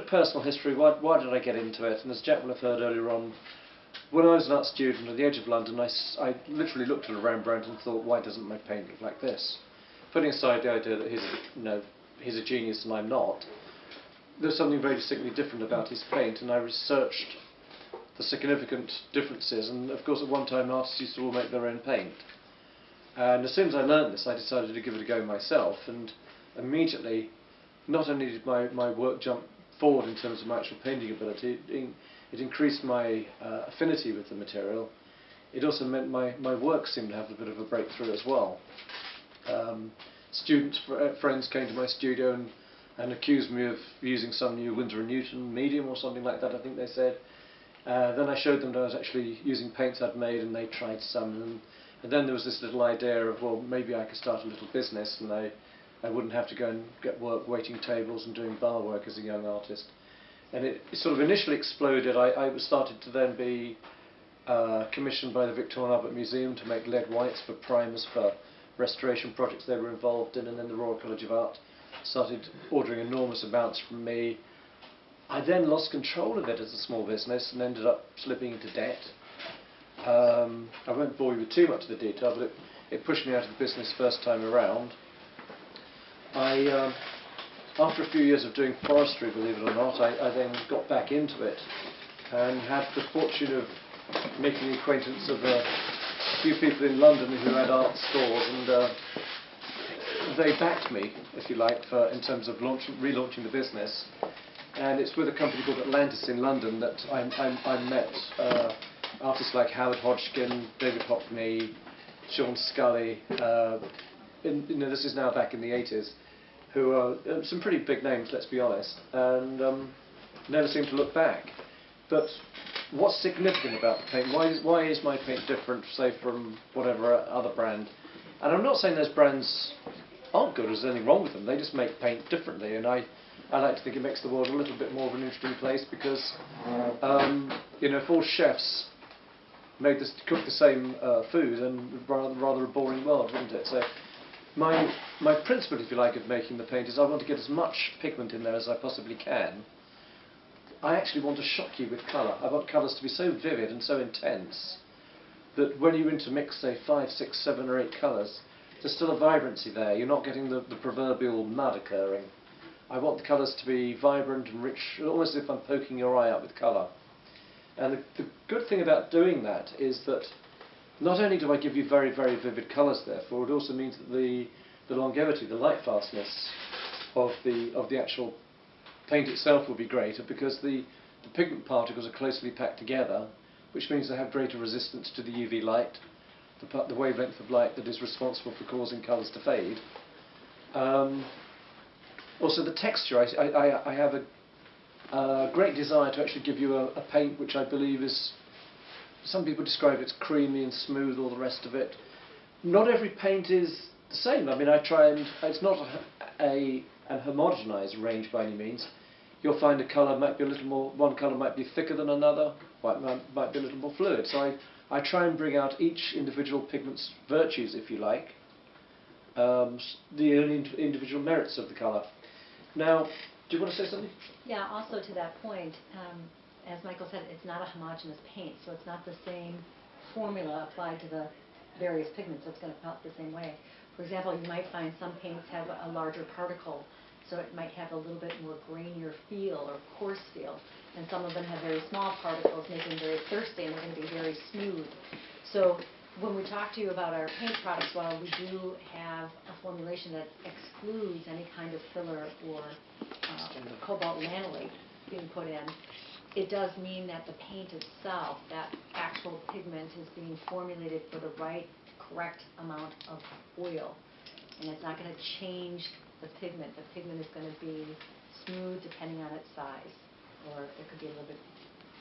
personal history. Why did I get into it? And as Jack will have heard earlier on, when I was an art student at the edge of London, I literally looked at a Rembrandt and thought, why doesn't my paint look like this? Putting aside the idea that he's a genius and I'm not, there's something very distinctly different about his paint, and I researched the significant differences. And of course, at one time, artists used to all make their own paint. And as soon as I learned this, I decided to give it a go myself, and immediately, not only did my work jump forward in terms of my actual painting ability, it increased my affinity with the material. It also meant my work seemed to have a bit of a breakthrough as well. Friends came to my studio and accused me of using some new Winsor & Newton medium or something like that, I think they said. Then I showed them that I was actually using paints I'd made, and they tried some. And then there was this little idea of, well, maybe I could start a little business, and I wouldn't have to go and get work waiting tables and doing bar work as a young artist. And it sort of initially exploded. I started to then be commissioned by the Victorian Albert Museum to make lead whites for primers for restoration projects they were involved in, and then the Royal College of Art started ordering enormous amounts from me. I then lost control of it as a small business and ended up slipping into debt. I won't bore you with too much of the detail, but it pushed me out of the business first time around. After a few years of doing forestry, believe it or not, I then got back into it and had the fortune of making the acquaintance of a few people in London who had art stores, and they backed me, if you like, in terms of relaunching the business. And it's with a company called Atlantis in London that I met artists like Howard Hodgkin, David Hockney, Sean Scully. This is now back in the 80s, who are some pretty big names, let's be honest, and never seem to look back. But what's significant about the paint? Why is my paint different, say, from whatever other brand? And I'm not saying those brands aren't good, or there's anything wrong with them. They just make paint differently, and I like to think it makes the world a little bit more of an interesting place, because if all chefs cooked the same food, and rather a boring world, wouldn't it? So my principle, if you like, of making the paint is I want to get as much pigment in there as I possibly can. I actually want to shock you with colour. I want colours to be so vivid and so intense that when you intermix, say, 5, 6, 7 or 8 colours, there's still a vibrancy there. You're not getting the proverbial mud occurring. I want the colours to be vibrant and rich, almost as if I'm poking your eye out with colour. And the good thing about doing that is that not only do I give you very, very vivid colours, therefore, it also means that the longevity, the light fastness of the actual paint itself will be greater, because the pigment particles are closely packed together, which means they have greater resistance to the UV light, the wavelength of light that is responsible for causing colours to fade. Also the texture, I have a great desire to actually give you a paint which I believe is, some people describe it as creamy and smooth, all the rest of it. Not every paint is the same. I mean, I try and, it's not an homogenised range by any means. You'll find a colour might be a little more, one colour might be thicker than another, might be a little more fluid. So I try and bring out each individual pigment's virtues, if you like, the individual merits of the colour. Now, do you want to say something? Yeah, also to that point, as Michael said, it's not a homogeneous paint, so it's not the same formula applied to the various pigments that's going to pop the same way. For example, you might find some paints have a larger particle, so it might have a little bit more grainier feel or coarse feel, and some of them have very small particles, making them very thirsty, and they're going to be very smooth. So when we talk to you about our paint products, while we do have a formulation that excludes any kind of filler or cobalt lanolate being put in, it does mean that the paint itself, that actual pigment, is being formulated for the right, correct amount of oil. And it's not going to change the pigment. The pigment is going to be smooth depending on its size. Or it could be a little bit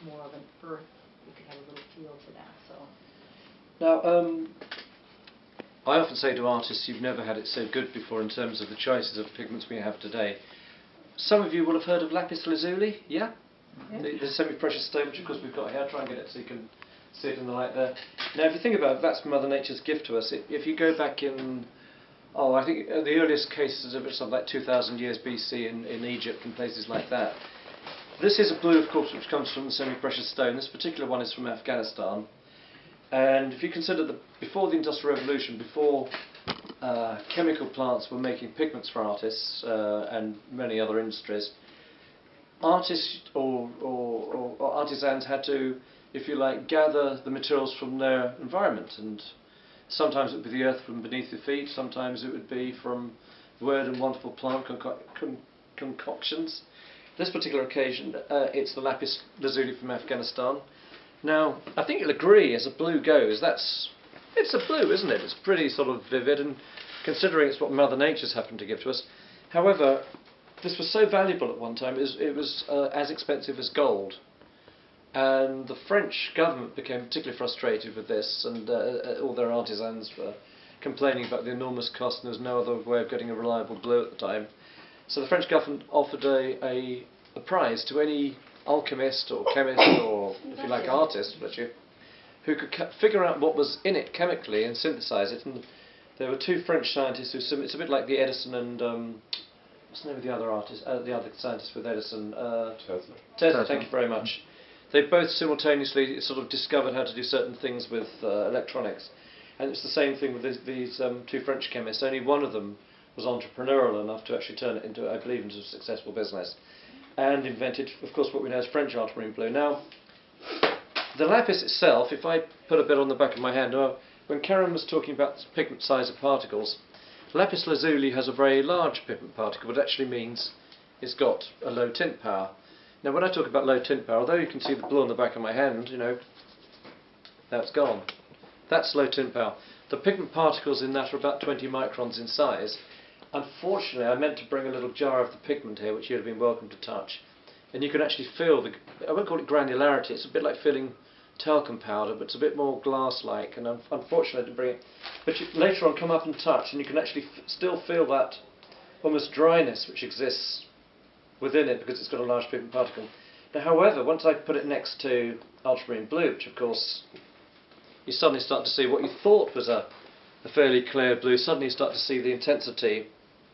more of an earth. You could have a little feel to that. So. Now, I often say to artists, you've never had it so good before in terms of the choices of pigments we have today. Some of you will have heard of lapis lazuli, yeah? The semi-precious stone, which of course we've got here. Try and get it so you can see it in the light there. Now, if you think about it, that's Mother Nature's gift to us. If you go back in, I think the earliest cases of it, something like 2,000 years BC in Egypt and places like that, This is a blue, of course, which comes from the semi-precious stone. This particular one is from Afghanistan. And if you consider that before the Industrial Revolution, before chemical plants were making pigments for artists and many other industries, artists or artisans had to, if you like, gather the materials from their environment, and sometimes it would be the earth from beneath your feet, sometimes it would be from weird and wonderful plant concoctions. This particular occasion, it's the lapis lazuli from Afghanistan. Now, I think you'll agree, as a blue goes, it's a blue, isn't it? It's pretty sort of vivid, and considering it's what Mother Nature's happened to give to us. However, this was so valuable at one time, it was as expensive as gold. And the French government became particularly frustrated with this, and all their artisans were complaining about the enormous cost, and there was no other way of getting a reliable blue at the time. So the French government offered a prize to any alchemist or chemist or, if you like, artist, who could figure out what was in it chemically and synthesize it. And there were two French scientists who, it's a bit like the Edison and what's the name of the other artist? The other scientist with Edison? Tesla. Thank you very much. They both simultaneously sort of discovered how to do certain things with electronics, and it's the same thing with these two French chemists. Only one of them was entrepreneurial enough to actually turn it into, I believe, into a successful business, and invented, of course, what we know as French ultramarine blue. Now, the lapis itself, if I put a bit on the back of my hand, when Karen was talking about the pigment size of particles, lapis lazuli has a very large pigment particle, which actually means it's got a low tint power. Now, when I talk about low tint power, although you can see the blue on the back of my hand, now it's gone. That's low tint power. The pigment particles in that are about 20 microns in size. Unfortunately, I meant to bring a little jar of the pigment here, which you'd have been welcome to touch. And you can actually feel I won't call it granularity, it's a bit like feeling talcum powder, but it's a bit more glass-like, and unfortunately I didn't bring it. But later on, come up and touch, and you can actually still feel that almost dryness which exists within it because it's got a large pigment particle. Now, however, once I put it next to ultramarine blue, which of course you suddenly start to see what you thought was a fairly clear blue, suddenly you start to see the intensity.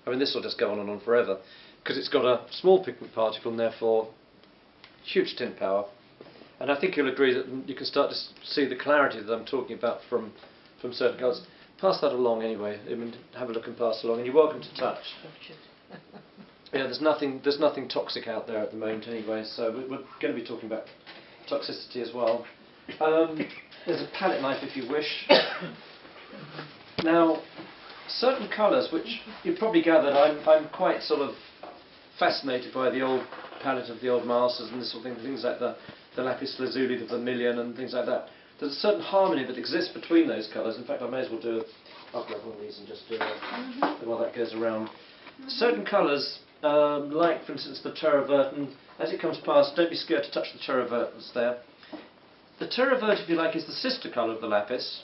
I mean, this will just go on and on forever, because it's got a small pigment particle and therefore huge tint power. And I think you'll agree that you can start to see the clarity that I'm talking about from certain colours. Pass that along anyway. I mean, have a look and pass along, and you're welcome to touch. Yeah, there's nothing toxic out there at the moment anyway, so we're going to be talking about toxicity as well. There's a palette knife if you wish. Now, certain colours, which you've probably gathered, I'm quite sort of fascinated by the old palette of the old masters and this sort of thing, things like the lapis lazuli, the vermilion and things like that. There's a certain harmony that exists between those colours. In fact, I may as well I'll grab one of these and just do it while that goes around. Certain colours, like for instance the terravertin, as it comes past, don't be scared to touch the terravert that's there. The terravert, if you like, is the sister colour of the lapis.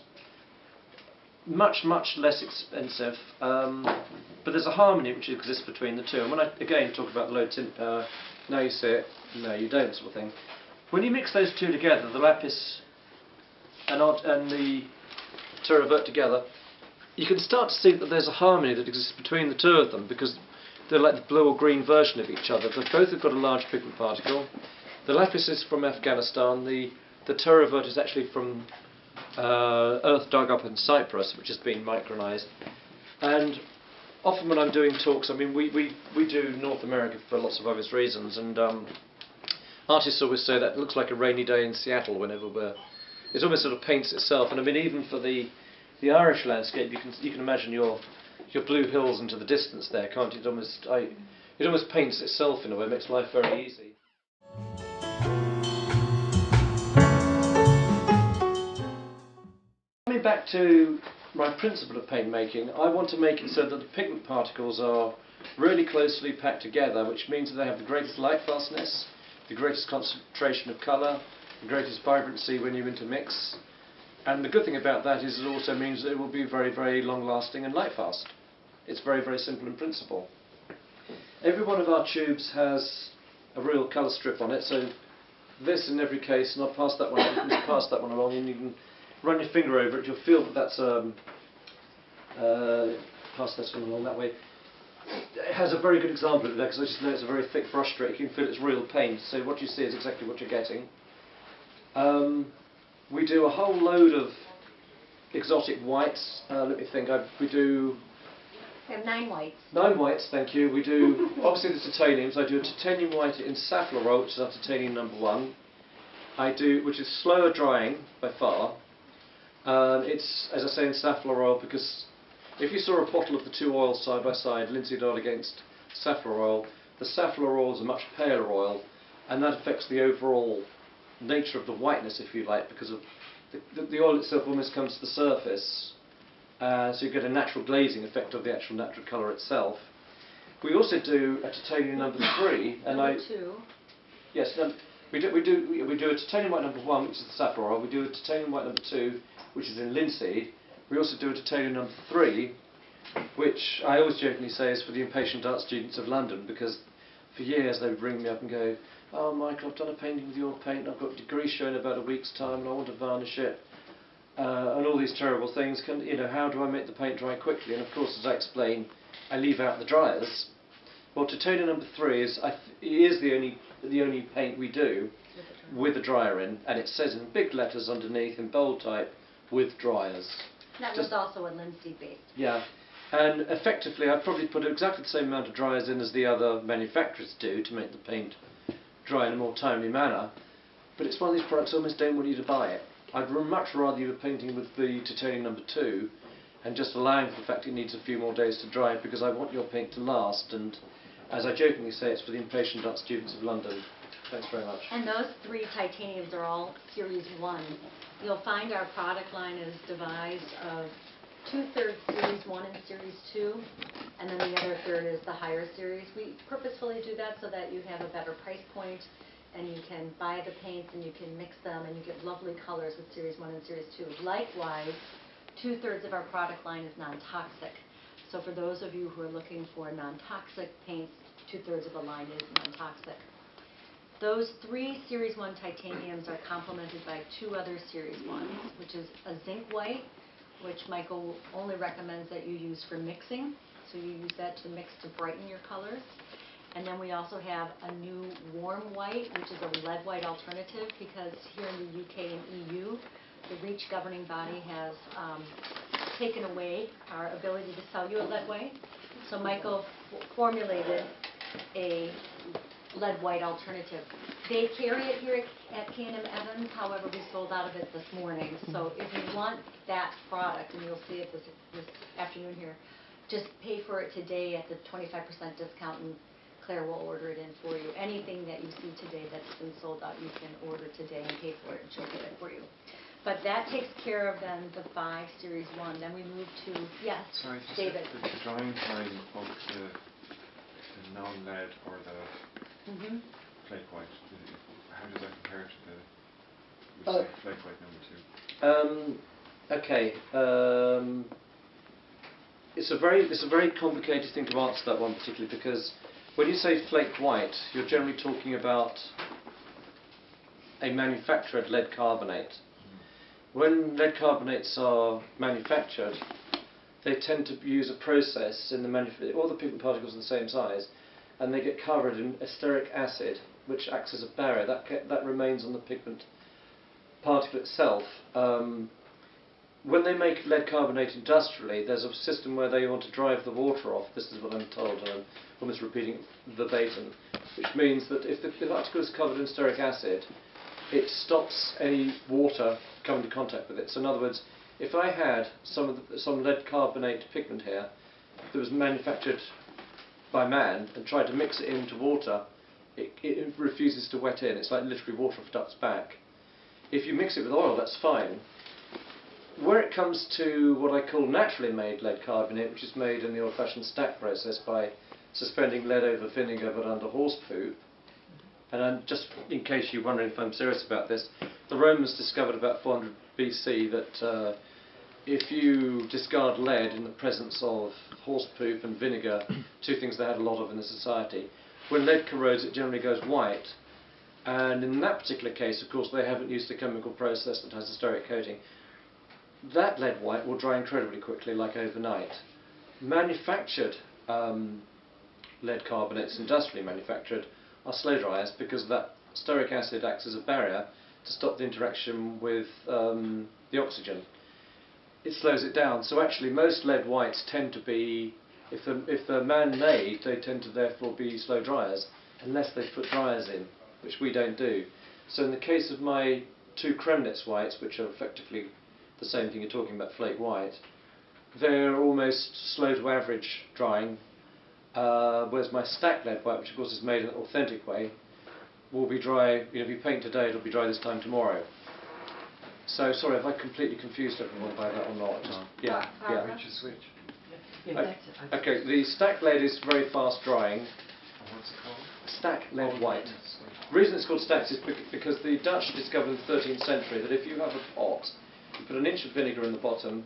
Much less expensive, but there's a harmony which exists between the two. And when I again talk about low tint power, now you see it, no you don't, sort of thing. When you mix those two together, the lapis and the terravert together, you can start to see that there's a harmony that exists between the two of them, because they're like the blue or green version of each other. But both have got a large pigment particle. The lapis is from Afghanistan. The terravert is actually from earth dug up in Cyprus, which has been micronized. And often when I'm doing talks, I mean, we do North America for lots of obvious reasons, and artists always say that it looks like a rainy day in Seattle whenever it almost sort of paints itself. And I mean, even for the Irish landscape, you can imagine your blue hills into the distance there, can't you? It almost paints itself in a way, makes life very easy. Coming back to my principle of paint making, I want to make it so that the pigment particles are really closely packed together, which means that they have the greatest light fastness, the greatest concentration of colour, the greatest vibrancy when you intermix. And the good thing about that is it also means that it will be very, very long lasting and light fast. It's very, very simple in principle. Every one of our tubes has a real colour strip on it, so this in every case, and I'll pass that one on, you can pass that one along, and you can run your finger over it, you'll feel that that's pass this one along that way. it has a very good example of that because I just know it's a very thick brush stroke. You can feel it's real paint, so what you see is exactly what you're getting. We do a whole load of exotic whites. Let me think. We have 9 whites. 9 whites, thank you. We do, obviously the titaniums. I do a titanium white in Safflower Roll, which is our titanium #1. I do, which is slower drying by far. It's, as I say, in Safflower Roll because if you saw a bottle of the 2 oils side by side, linseed oil against safflower oil, the safflower oil is a much paler oil, and that affects the overall nature of the whiteness, if you like, because of the oil itself almost comes to the surface. So you get a natural glazing effect of the actual natural colour itself. We also do a titanium #3, and Number 2. Yes, we do a titanium white #1, which is the safflower oil. We do a titanium white #2, which is in linseed. We also do a titanium #3, which I always jokingly say is for the impatient art students of London, because for years they would ring me up and go, "Oh, Michael, I've done a painting with your paint. I've got a degree show in about a week's time, and I want to varnish it." And all these terrible things. How do I make the paint dry quickly? And of course, as I explain, I leave out the dryers. Well, titanium #3 is the only paint we do with a dryer in, and it says in big letters underneath in bold type, "with dryers." That was also a linseed base. Yeah, and effectively, I probably put exactly the same amount of dryers in as the other manufacturers do to make the paint dry in a more timely manner. But it's one of these products I almost don't want you to buy it. I'd much rather you were painting with the titanium #2 and just allowing for the fact it needs a few more days to dry, because I want your paint to last, and as I jokingly say, it's for the impatient art students of London. Thanks very much. And those 3 titaniums are all Series 1. You'll find our product line is devised of 2/3 Series 1 and Series 2, and then the other third is the higher series. We purposefully do that so that you have a better price point, and you can buy the paints and you can mix them and you get lovely colors with Series 1 and Series 2. Likewise, 2/3 of our product line is non-toxic. So for those of you who are looking for non-toxic paints, 2/3 of the line is non-toxic. Those 3 Series 1 titaniums are complemented by 2 other Series 1s, which is a zinc white, which Michael only recommends that you use for mixing. So you use that to mix to brighten your colors. And then we also have a new warm white, which is a lead white alternative, because here in the UK and EU, the REACH governing body has taken away our ability to sell you a lead white. So Michael formulated a lead white alternative. They carry it here at K&M Evans, however we sold out of it this morning. So if you want that product, and you'll see it this afternoon here, just pay for it today at the 25% discount, and Claire will order it in for you. Anything that you see today that's been sold out, you can order today and pay for it, and she'll get it for you. But that takes care of then the 5 Series 1. Then we move to, yes, sorry, David. The drying time of the non-lead or the flake white, how does that compare to the flake white #2? Okay. It's a very complicated thing to answer that one particularly, because when you say flake white, you're generally talking about a manufactured lead carbonate. When lead carbonates are manufactured, they tend to use a process in the all the pigment particles are the same size, and they get covered in esteric acid, which acts as a barrier that remains on the pigment particle itself. When they make lead carbonate industrially, there's a system where they want to drive the water off. This is what I'm told, and I'm almost repeating it verbatim, which means that if the particle is covered in esteric acid, it stops any water coming to contact with it. So in other words, if I had some lead carbonate pigment here that was manufactured by man and tried to mix it into water, it refuses to wet in. It's like literally water off a duck's back. If you mix it with oil, that's fine. Where it comes to what I call naturally made lead carbonate, which is made in the old-fashioned stack process by suspending lead over vinegar but under horse poop, and just in case you're wondering if I'm serious about this, the Romans discovered about 400 BC that if you discard lead in the presence of horse poop and vinegar, 2 things they had a lot of in the society, when lead corrodes it generally goes white, and in that particular case, of course, they haven't used a chemical process that has a steric coating. That lead white will dry incredibly quickly, like overnight. Manufactured lead carbonates industrially manufactured are slow dryers, because that stearic acid acts as a barrier to stop the interaction with the oxygen. It slows it down. So actually most lead whites tend to be, if they're man-made, they tend to therefore be slow dryers, unless they put dryers in, which we don't do. So in the case of my two Kremnitz whites, which are effectively the same thing you're talking about, flake white, they're almost slow to average drying, whereas my stack lead white, which of course is made in an authentic way, will be dry, if you paint today, it'll be dry this time tomorrow. So, sorry, have I completely confused everyone by that or not? No. Yeah. Which is which? Okay, the stack lead is very fast drying. And what's it called? Stack lead white. The reason it's called stacks is because the Dutch discovered in the 13th century that if you have a pot, you put an inch of vinegar in the bottom,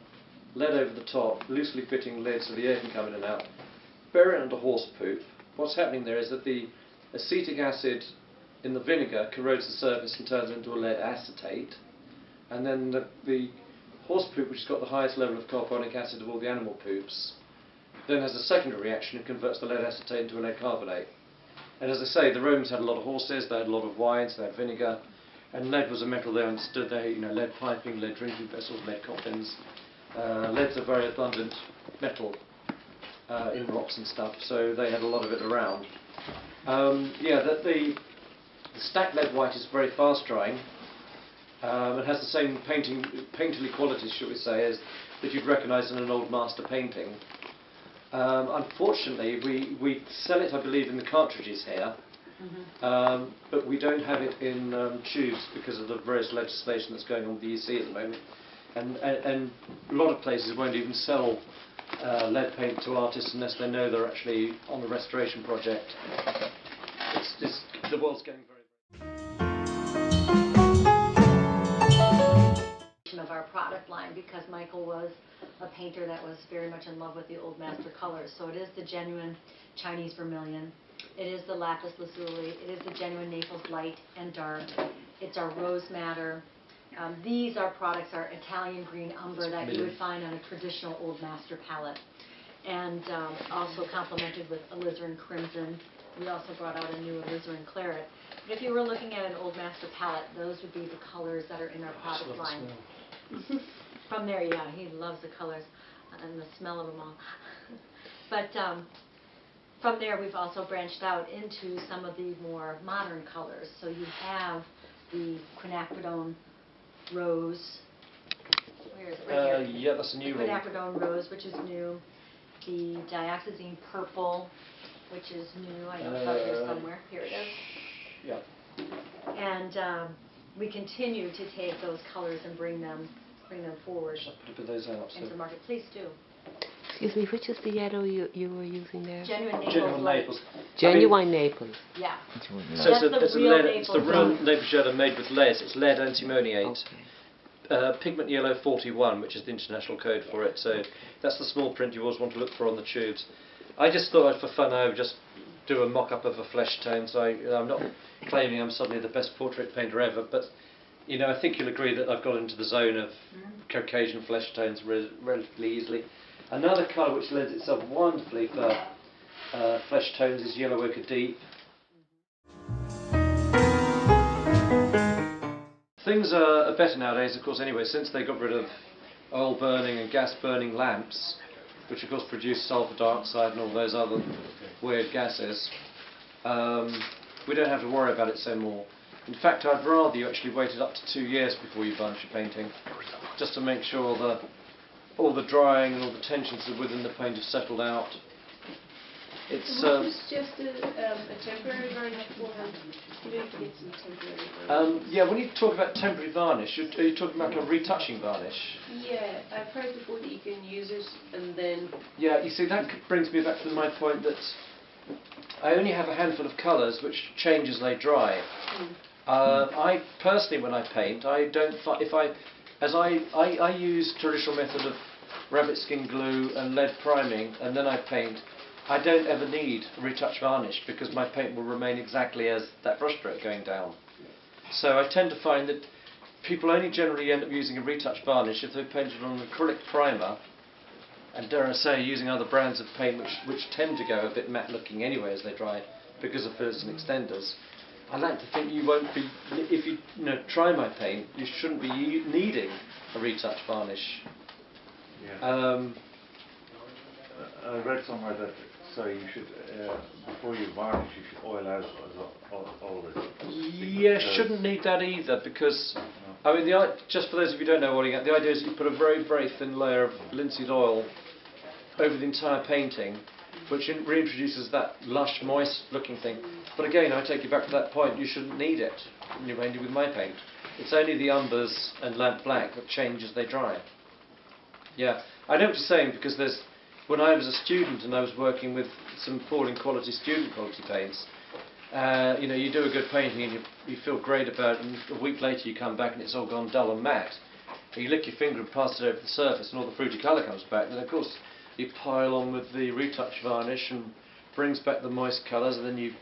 lead over the top, loosely fitting lid so the air can come in and out, bury it under horse poop. What's happening there is that the acetic acid in the vinegar corrodes the surface and turns it into a lead acetate, and then the horse poop, which has got the highest level of carbonic acid of all the animal poops, then has a secondary reaction and converts the lead acetate into a lead carbonate. And as I say, the Romans had a lot of horses, they had a lot of wines, they had vinegar, and lead was a metal they understood. They, lead piping, lead drinking vessels, lead coffins. Lead's a very abundant metal in rocks and stuff, so they had a lot of it around. The stack lead white is very fast drying. It has the same painterly qualities, shall we say, as that you'd recognise in an old master painting. Unfortunately, we sell it, I believe, in the cartridges here, but we don't have it in tubes because of the various legislation that's going on with the EC at the moment. And a lot of places won't even sell lead paint to artists unless they know they're actually on the restoration project. The world's getting very... of our product line, because Michael was a painter that was very much in love with the old master colors. So it is the genuine Chinese vermilion, it is the lapis lazuli, it is the genuine Naples light and dark, it's our rose madder. These are products, our Italian green umber that you would find on a traditional old master palette, and also complemented with alizarin crimson. We also brought out a new alizarin claret. But if you were looking at an old master palette, those would be the colors that are in our product line. From there, yeah, he loves the colors and the smell of them all. But from there, we've also branched out into some of the more modern colors. So you have the quinacridone rose. Where is it? Right here. Yeah, that's a new one. Quinacridone rose, which is new. The dioxazine purple, which is new. I know it's up here somewhere. Here it is. Yeah. And we continue to take those colors and bring them forward Put a bit of those out. into the market. Please do. Excuse me, which is the yellow you were using there? Genuine Naples. Genuine light. Naples. Genuine Naples. Yeah. So it's real the real Naples yellow made with lead. It's lead antimoniate. Okay. Pigment yellow 41, which is the international code for it. So that's the small print you always want to look for on the tubes. I just thought for fun I would just do a mock-up of a flesh tone. So I'm not claiming I'm suddenly the best portrait painter ever, but I think you'll agree that I've got into the zone of Caucasian flesh tones relatively easily. Another colour which lends itself wonderfully for flesh tones is yellow ochre deep. Things are better nowadays, of course, anyway, since they got rid of oil burning and gas burning lamps, which of course produce sulfur dioxide and all those other weird gases. We don't have to worry about it so more. In fact, I'd rather you actually waited up to 2 years before you varnish your painting, just to make sure all the drying and all the tensions within the paint have settled out. It's just a temporary varnish beforehand. You need to get some temporary varnish. yeah, when you talk about temporary varnish, are you talking about a retouching varnish? Yeah, I've heard before that you can use it and then... Yeah, you see, that brings me back to my point that I only have a handful of colours which change as they dry. I personally, when I paint, I don't I use traditional method of rabbit skin glue and lead priming, and then I paint. I don't ever need retouch varnish because my paint will remain exactly as that brushstroke going down. So I tend to find that people only generally end up using a retouch varnish if they've painted on an acrylic primer and dare I say, using other brands of paint which tend to go a bit matte looking anyway as they dry because of fillers and extenders, I like to think you won't be, if you try my paint, you shouldn't be needing a retouch varnish. Yeah. I read somewhere that you should before you varnish, you should oil out always. Yeah, shouldn't need that either because I mean, just for those of you who don't know oiling out, the idea is you put a very very thin layer of linseed oil over the entire painting, which reintroduces that lush, moist looking thing. But again, I take you back to that point, you shouldn't need it when you're painting with my paint. It's only the umbers and lamp black that change as they dry. Yeah, I know what you're saying because when I was a student and I was working with some appalling quality student quality paints, you do a good painting and you feel great about it, and a week later you come back and it's all gone dull and matte. And you lick your finger and pass it over the surface and all the fruity colour comes back. Then of course you pile on with the retouch varnish and brings back the moist colours, and then you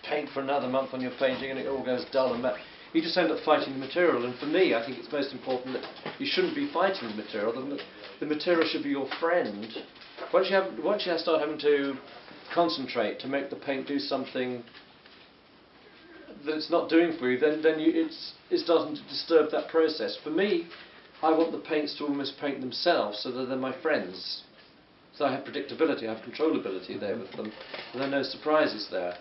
paint for another month on your painting and it all goes dull and matte. You just end up fighting the material, and for me I think it's most important that you shouldn't be fighting the material. The material should be your friend. Once you start having to concentrate to make the paint do something that it's not doing for you, then it's starting to disturb that process. For me, I want the paints to almost paint themselves so that they're my friends. So I have predictability, I have controllability there with them, and there are no surprises there.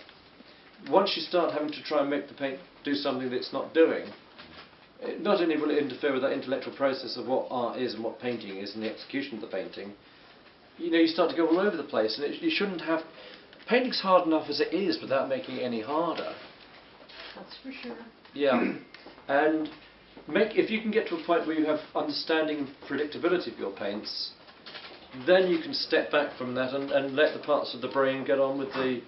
Once you start having to try and make the paint do something that it's not doing, not only will it interfere with that intellectual process of what art is and what painting is and the execution of the painting, you start to go all over the place, and you shouldn't have. Painting's hard enough as it is without making it any harder. That's for sure. Yeah, and if you can get to a point where you have understanding and predictability of your paints, then you can step back from that and let the parts of the brain get on with the,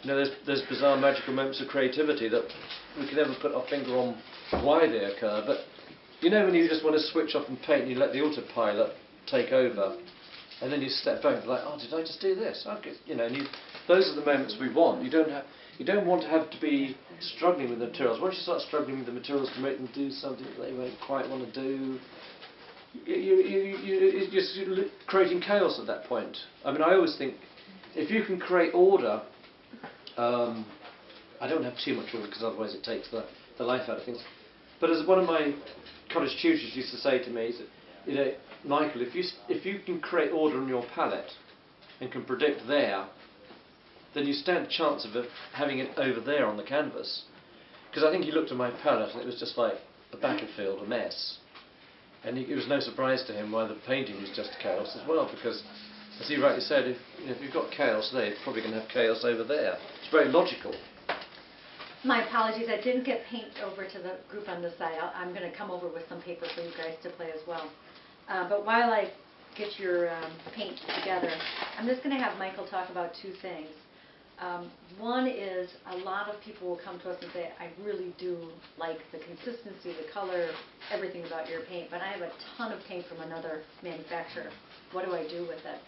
those bizarre magical moments of creativity that we can never put our finger on why they occur. But when you just want to switch off and paint, and you let the autopilot take over, and then you step back and like, oh, did I just do this? Okay, those are the moments we want. You don't want to have to be struggling with the materials. Once you start struggling with the materials to make them do something that they won't quite want to do, you're just creating chaos at that point. I mean, I always think if you can create order, I don't have too much order because otherwise it takes the life out of things. But as one of my college tutors used to say to me, he said, Michael, if you can create order on your palette and can predict there, then you stand a chance of having it over there on the canvas. Because I think he looked at my palette and it was just like a battlefield, a mess. And it was no surprise to him why the painting was just chaos as well, because, as he rightly said, if you've got chaos there, you're probably going to have chaos over there. It's very logical. My apologies, I didn't get paint over to the group on this side. I'm going to come over with some paper for you guys to play as well. But while I get your paint together, I'm just going to have Michael talk about two things. One is a lot of people will come to us and say, I really do like the consistency, the color, everything about your paint, but I have a ton of paint from another manufacturer. What do I do with it?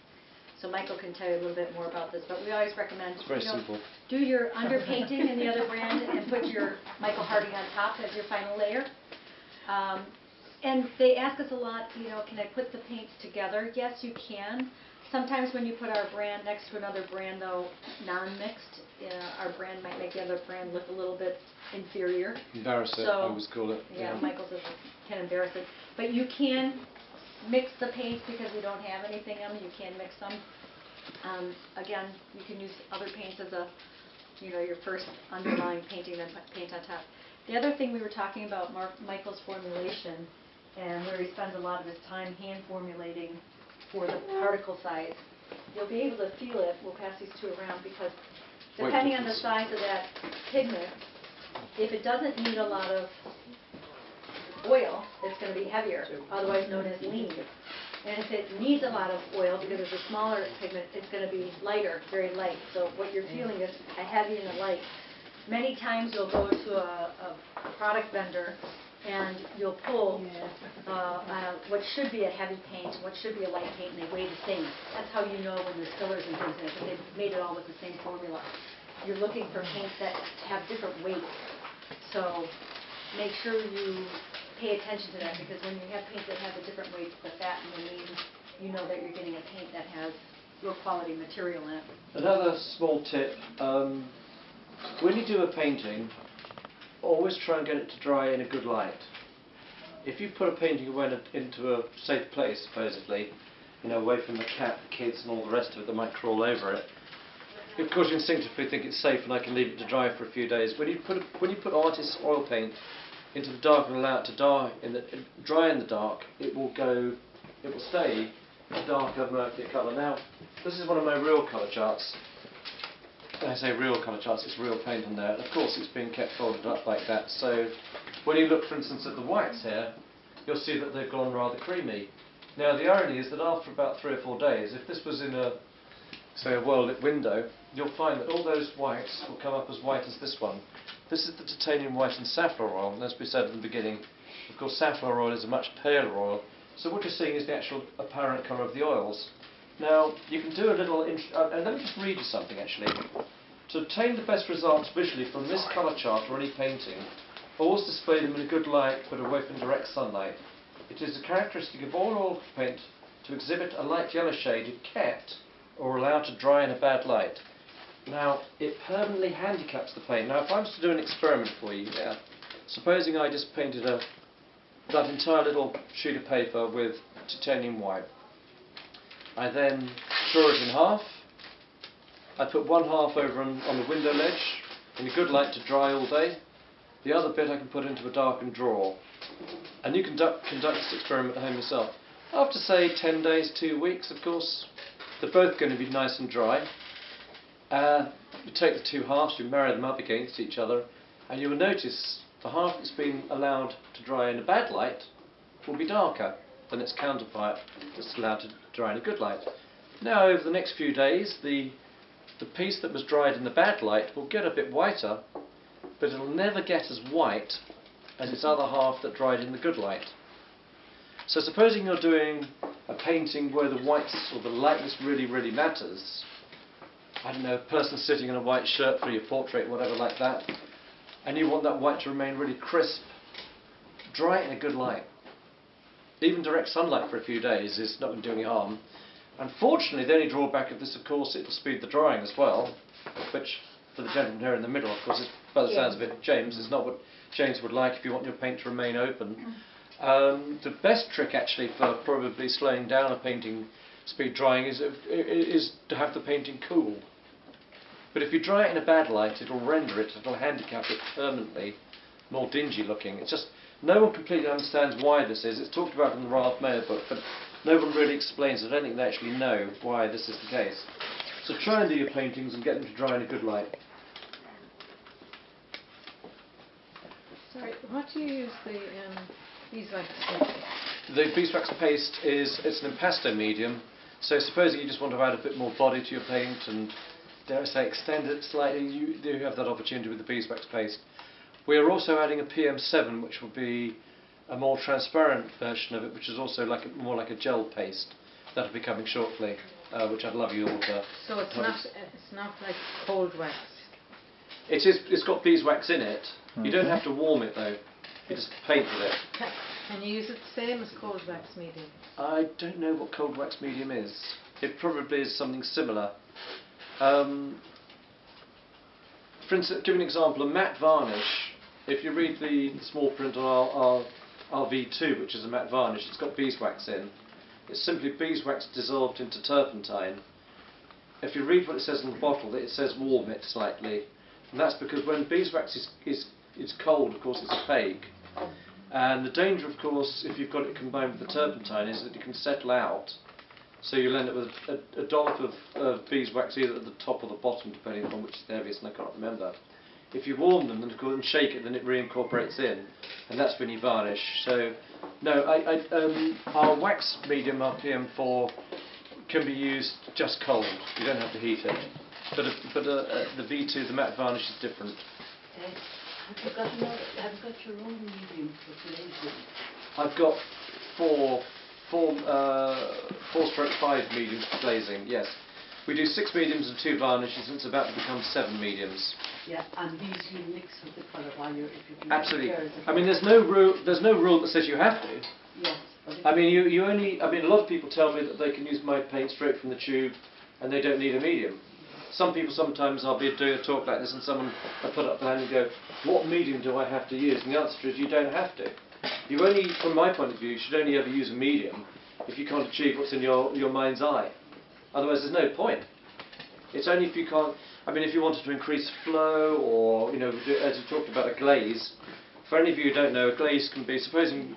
So Michael can tell you a little bit more about this, but we always recommend it's very simple. Do your underpainting in the other brand and put your Michael Harding on top as your final layer. And they ask us a lot, can I put the paints together? Yes, you can. Sometimes when you put our brand next to another brand, though, non-mixed, our brand might make the other brand look a little bit inferior. Embarrass it, I always call it. Yeah, Michael says it can embarrass it. But you can mix the paints because we don't have anything in them. You can mix them. Again, you can use other paints as your first underlying painting, then put paint on top. The other thing we were talking about, Michael's formulation, and where he spends a lot of his time hand formulating for the particle size. You'll be able to feel it. We'll pass these two around because depending on the size of that pigment, if it doesn't need a lot of oil, it's going to be heavier, otherwise known as lean. And if it needs a lot of oil because it's a smaller pigment, it's going to be lighter, very light. So what you're feeling is a heavy and a light. Many times you'll go to a product vendor and you'll pull what should be a heavy paint, what should be a light paint, and they weigh the same. That's how you know when there's fillers and things in it, because they've made it all with the same formula. You're looking for paints that have different weights. So make sure you pay attention to that, because when you have paints that have a different weight, the fat and the lean you know that you're getting a paint that has real quality material in it. Another small tip, when you do a painting, always try and get it to dry in a good light. If you put a painting away into a safe place, supposedly, you know, away from the cat, the kids and all the rest of it that might crawl over it, of course you instinctively think it's safe and I can leave it to dry for a few days. When you put artist's oil paint into the dark and allow it to dry in the dark, it will stay a darker, murky colour. Now, this is one of my real colour charts. When I say real colour charts, it's real paint on there. Of course, it's been kept folded up like that. So, when you look, for instance, at the whites here, you'll see that they've gone rather creamy. Now, the irony is that after about 3 or 4 days, if this was in a, say, a well-lit window, you'll find that all those whites will come up as white as this one. This is the titanium white and safflower oil, and as we said in the beginning, of course, safflower oil is a much paler oil. So what you're seeing is the actual apparent colour of the oils. Now, you can do a little, and let me just read you something actually. To obtain the best results visually from this colour chart or any painting, always display them in a good light but away from direct sunlight. It is a characteristic of all oil paint to exhibit a light yellow shade if kept or allowed to dry in a bad light. Now, it permanently handicaps the paint. Now, if I was to do an experiment for you here, supposing I just painted that entire little sheet of paper with titanium white. I then draw it in half. I put one half over on the window ledge in a good light to dry all day. The other bit I can put into a darkened drawer. And you can conduct this experiment at home yourself. After, say, 10 days, 2 weeks, of course, they're both going to be nice and dry. You take the two halves, you marry them up against each other, and you will notice the half that's been allowed to dry in a bad light will be darker than its counterpart that's allowed to dry in a good light. Now, over the next few days, the piece that was dried in the bad light will get a bit whiter, but it'll never get as white as its other half that dried in the good light. So supposing you're doing a painting where the whites or the lightness really, really matters, I don't know, a person sitting in a white shirt for your portrait, whatever like that, and you want that white to remain really crisp, dry it in a good light. Even direct sunlight for a few days is not going to do any harm. Unfortunately, the only drawback of this, of course, it will speed the drying as well, which, for the gentleman here in the middle, of course, is, by the sounds of it, James, is not what James would like if you want your paint to remain open. The best trick, actually, for probably slowing down a painting speed drying is to have the painting cool. But if you dry it in a bad light, it'll render it, it'll handicap it permanently, more dingy looking. It's just, no one completely understands why this is. It's talked about in the Ralph Mayer book, but no one really explains it. I don't think they actually know why this is the case. So try and do your paintings and get them to dry in a good light. Sorry, what do you use the beeswax paste? The beeswax paste it's an impasto medium. So supposing you just want to add a bit more body to your paint and, dare I say, extend it slightly, you do have that opportunity with the beeswax paste. We are also adding a PM7, which will be a more transparent version of it, which is also more like a gel paste. That will be coming shortly, which I'd love you all to. So it's not like cold wax. It is. It's got beeswax in it. You don't have to warm it though. You just paint with it. Can you use it the same as cold wax medium? I don't know what cold wax medium is. It probably is something similar. For instance, give an example, a matte varnish. If you read the small print on our V2, which is a matte varnish, it's got beeswax in. It's simply beeswax dissolved into turpentine. If you read what it says on the bottle, it says warm it slightly. And that's because when beeswax is cold, of course, it's opaque. And the danger, of course, if you've got it combined with the turpentine, is that it can settle out. So you'll end up with a dollop of beeswax either at the top or the bottom, depending on which is the heaviest, and I can't remember. If you warm them and shake it, then it reincorporates in, and that's when you varnish. So, no, our wax medium, our PM4, can be used just cold. You don't have to heat it. But the V2, the matte varnish, is different. Have you got your own medium for glazing? I've got four stroke 5 mediums for glazing, yes. We do 6 mediums and 2 varnishes, and it's about to become 7 mediums. Yeah, and these you mix with the colour while you're... Absolutely. I mean, there's no rule that says you have to. Yes. I mean, you only. I mean, a lot of people tell me that they can use my paint straight from the tube, and they don't need a medium. Some people sometimes I'll be doing a talk like this, and someone will put up their hand and go, "What medium do I have to use?" And the answer is you don't have to. You only, from my point of view, you should only ever use a medium if you can't achieve what's in your mind's eye. Otherwise, there's no point. It's only if you can't. I mean, if you wanted to increase flow, or as you talked about a glaze. For any of you who don't know, a glaze can be. Supposing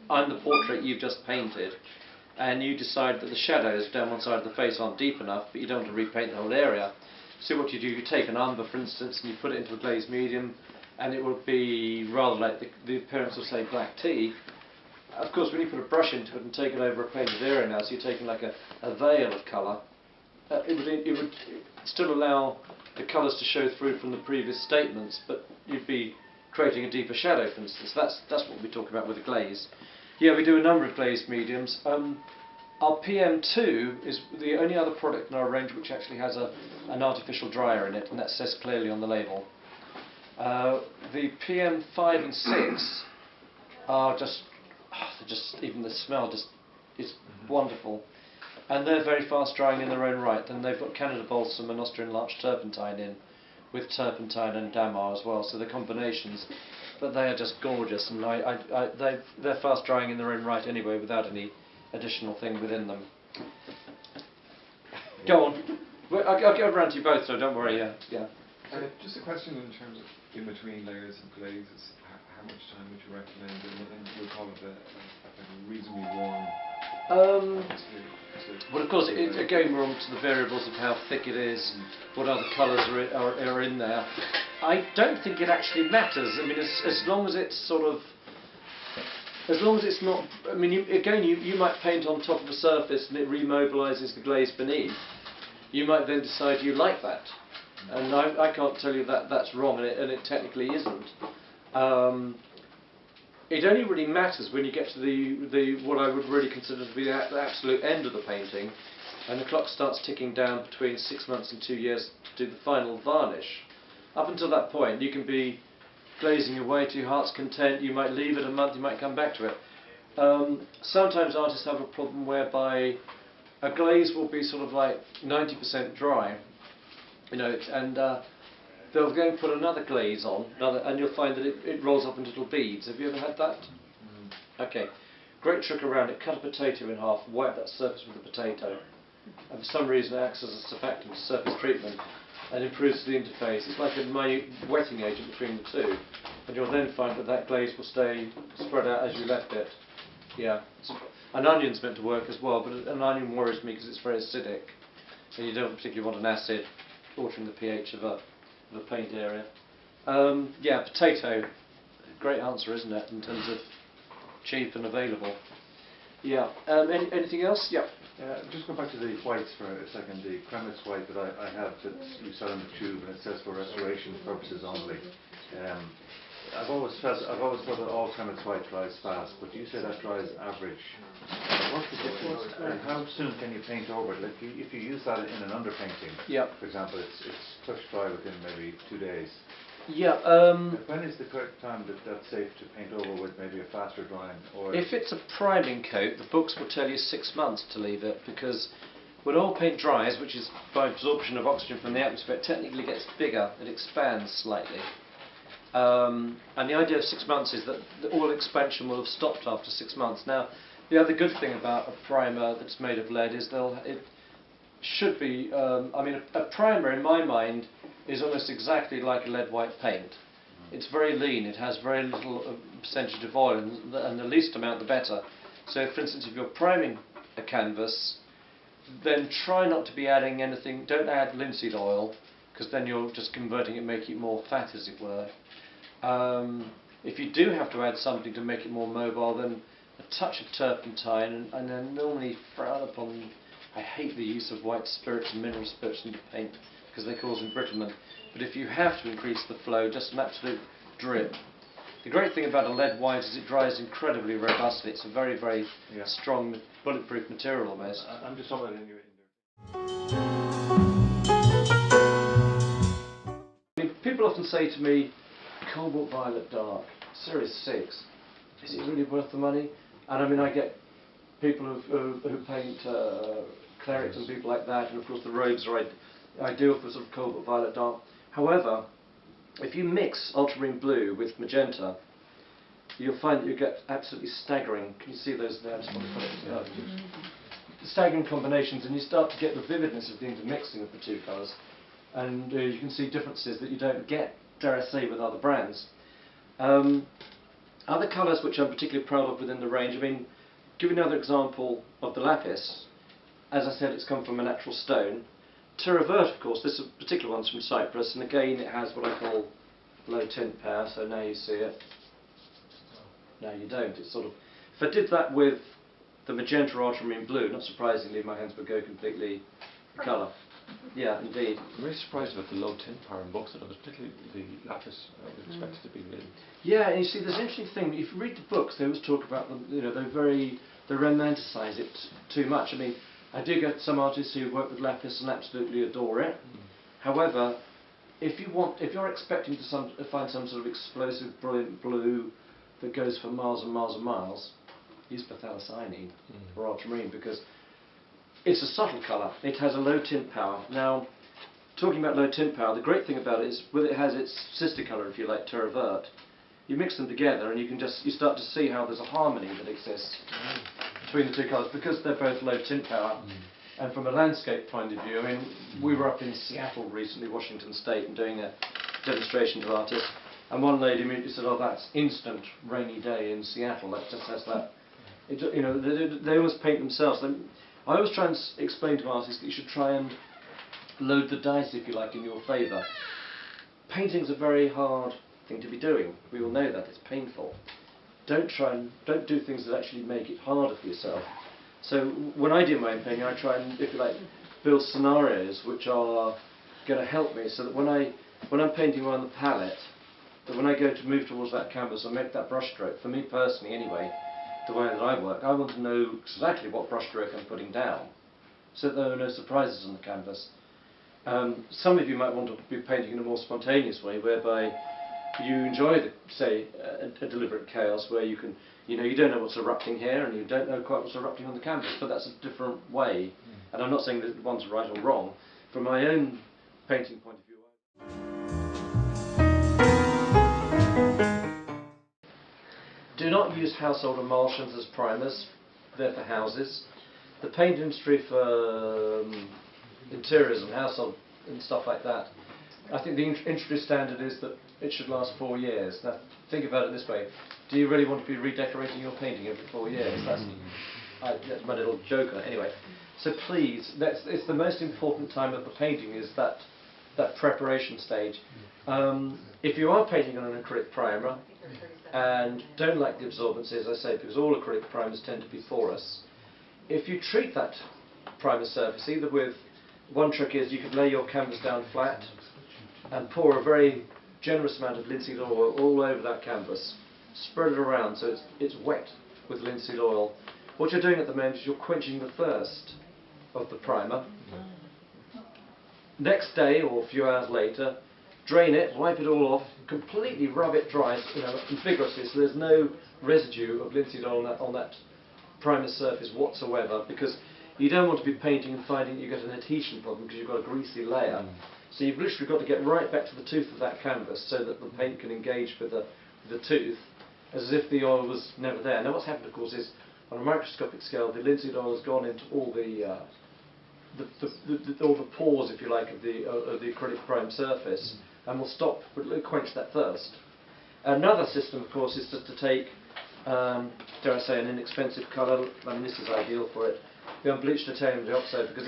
I'm the portrait you've just painted, and you decide that the shadows down one side of the face aren't deep enough, but you don't want to repaint the whole area. So what you do, you take an umber, for instance, and you put it into a glazed medium, and it will be rather like the appearance of, say, black tea. Of course, when you put a brush into it and take it over a painted area now, so you're taking like a veil of colour, it would still allow the colours to show through from the previous statements, but you'd be creating a deeper shadow, for instance. That's what we talk about with a glaze. Yeah, we do a number of glazed mediums. Our PM2 is the only other product in our range which actually has an artificial dryer in it, and that says clearly on the label. The PM5 and 6 are just even the smell is wonderful, and they're very fast drying in their own right. And they've got Canada balsam and Austrian larch turpentine in, with turpentine and damar as well, so the combinations. But they are just gorgeous, and they're fast drying in their own right anyway, without any additional thing within them. Go on. I'll get around to you both, so don't worry. Yeah. Just a question in terms of in between layers of glazes. How much time would you recommend? And we'll call it a reasonably warm. Well, of course, again, we're on to the variables of how thick it is, what other colours are in there. I don't think it actually matters. I mean, as long as it's not. I mean, you might paint on top of a surface and it remobilises the glaze beneath. You might then decide you like that, and I can't tell you that that's wrong, and it technically isn't. It only really matters when you get to the what I would really consider to be the absolute end of the painting, and the clock starts ticking down between 6 months and 2 years to do the final varnish. Up until that point, you can be glazing away to your heart's content. You might leave it a month, you might come back to it. Sometimes artists have a problem whereby a glaze will be sort of like 90% dry, and they'll go and put another glaze on, and you'll find that it rolls up into little beads. Have you ever had that? Okay. Great trick around it. Cut a potato in half, wipe that surface with a potato, and for some reason it acts as a surfactant, surface treatment, and improves the interface. It's like a minute wetting agent between the two, and you'll then find that glaze will stay spread out as you left it. Yeah. An onion's meant to work as well, but an onion worries me because it's very acidic, and you don't particularly want an acid altering the pH of a paint area. Yeah, potato. Great answer, isn't it, in terms of cheap and available. Yeah. Anything else? Yeah. Just go back to the whites for a second. The Kremitz white that I have that you sell in the tube, and it says for restoration purposes only. I've always thought that all Kremitz white dries fast, but you say that dries average. What's the difference? And how soon can you paint over it? Like if you use that in an underpainting, for example, it's touch dry within maybe 2 days. Yeah. When is the correct time that's safe to paint over with maybe a faster drying oil? If it's a priming coat, the books will tell you 6 months to leave it, because when oil paint dries, which is by absorption of oxygen from the atmosphere, it technically gets bigger, it expands slightly. And the idea of 6 months is that the oil expansion will have stopped after 6 months. Now, the other good thing about a primer that's made of lead is it should be, a primer in my mind is almost exactly like a lead white paint. It's very lean, it has very little percentage of oil, and the least amount the better. So for instance, if you're priming a canvas, then try not to be adding anything, don't add linseed oil, because then you're just converting it, making it more fat, as it were. If you do have to add something to make it more mobile, then a touch of turpentine, and then normally frown upon. I hate the use of white spirits and mineral spirits into paint because they cause embrittlement. But if you have to increase the flow, just an absolute drip. The great thing about a lead white is it dries incredibly robustly. It's a very, very strong, bulletproof material almost. I'm just talking about in your. People often say to me, Cobalt Violet Dark, Series 6, is it really worth the money? And I mean, I get people who paint clerics and people like that, and of course the robes are ideal for sort of cobalt violet dark. However, if you mix ultramarine blue with magenta, you'll find that you get absolutely staggering. Can you see those there? I just want to put it up. Staggering combinations, and you start to get the vividness of the intermixing of the two colours, and you can see differences that you don't get, dare I say, with other brands. Other colours which I'm particularly proud of within the range, I mean, give you another example of the lapis. As I said, it's come from a natural stone. Terra Verte, of course, this particular one's from Cyprus, and again it has what I call low tint power, so now you see it. No, you don't. It's sort of, if I did that with the magenta or ultramarine blue, not surprisingly, my hands would go completely colour. Yeah, indeed. I'm really surprised about the low tint power in books, and it was particularly the lapis I would expect it to be really. Yeah, and you see, there's an interesting thing. If you read the books, they always talk about them. You know, they romanticise it too much. I mean, I do get some artists who work with lapis and absolutely adore it. However, if you're expecting to find some sort of explosive, brilliant blue that goes for miles and miles and miles, use phthalocyanine or ultramarine, because it's a subtle colour. It has a low tint power. Now, talking about low tint power, the great thing about it is, with it has its sister colour, if you like, Terra Verte. You mix them together, and you start to see how there's a harmony that exists between the two colours, because they're both low tint power. And from a landscape point of view, I mean, we were up in Seattle recently, Washington State, and doing a demonstration to artists. And one lady immediately said, "Oh, that's instant rainy day in Seattle. That just has that." You know, they always paint themselves. I always try and explain to artists that you should try and load the dice, if you like, in your favour. Painting's a very hard thing to be doing. We all know that. It's painful. Don't do things that actually make it harder for yourself. So when I do my own painting, I try and, if you like, build scenarios which are going to help me, so that when I'm painting around the palette, that when I go to move towards that canvas and make that brushstroke, for me personally anyway, the way that I work, I want to know exactly what brushstroke I'm putting down, so that there are no surprises on the canvas. Some of you might want to be painting in a more spontaneous way, whereby you enjoy, say, a deliberate chaos, where you can, you know, you don't know what's erupting here, and you don't know quite what's erupting on the canvas, but that's a different way. And I'm not saying that one's right or wrong. From my own painting point of view, do not use household emulsions as primers. They're for houses. The paint industry for interiors and household and stuff like that, I think the industry standard is that it should last 4 years. Now, think about it this way. Do you really want to be redecorating your painting every 4 years? That's my little joke on it. Anyway, so please, it's the most important time of the painting, is that preparation stage. If you are painting on an acrylic primer and don't like the absorbency, as I say, because all acrylic primers tend to be porous, if you treat that primer surface either with, one trick is you could lay your canvas down flat and pour a very generous amount of linseed oil all over that canvas, spread it around so it's wet with linseed oil. What you're doing at the moment is you're quenching the thirst of the primer. Next day or a few hours later, drain it, wipe it all off, completely rub it dry, you know, vigorously, so there's no residue of linseed oil on that primer surface whatsoever, because you don't want to be painting and finding you get an adhesion problem because you've got a greasy layer. So you've literally got to get right back to the tooth of that canvas so that the paint can engage with the tooth, as if the oil was never there. Now what's happened, of course, is on a microscopic scale, the linseed oil has gone into all the pores, if you like, of the acrylic prime surface, and will quench that thirst. Another system, of course, is just to take, dare I say, an inexpensive colour. I mean, this is ideal for it. The unbleached titanium dioxide, because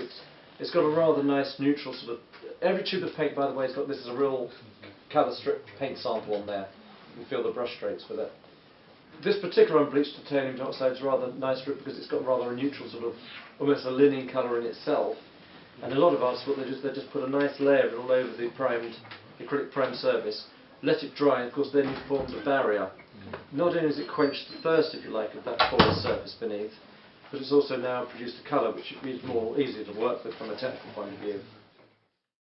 it's got a rather nice neutral sort of. Every tube of paint, by the way, has got this is a real colour strip paint sample on there. You can feel the brush strokes with it. This particular unbleached titanium dioxide is rather nice for it because it's got rather a neutral sort of, almost a linen colour in itself. And a lot of artists, what they just put a nice layer all over the acrylic primed surface, let it dry, and of course then you've formed a barrier. Not only has it quenched the thirst, if you like, of that porous surface beneath, but it's also now produced a colour which is more easy to work with from a technical point of view.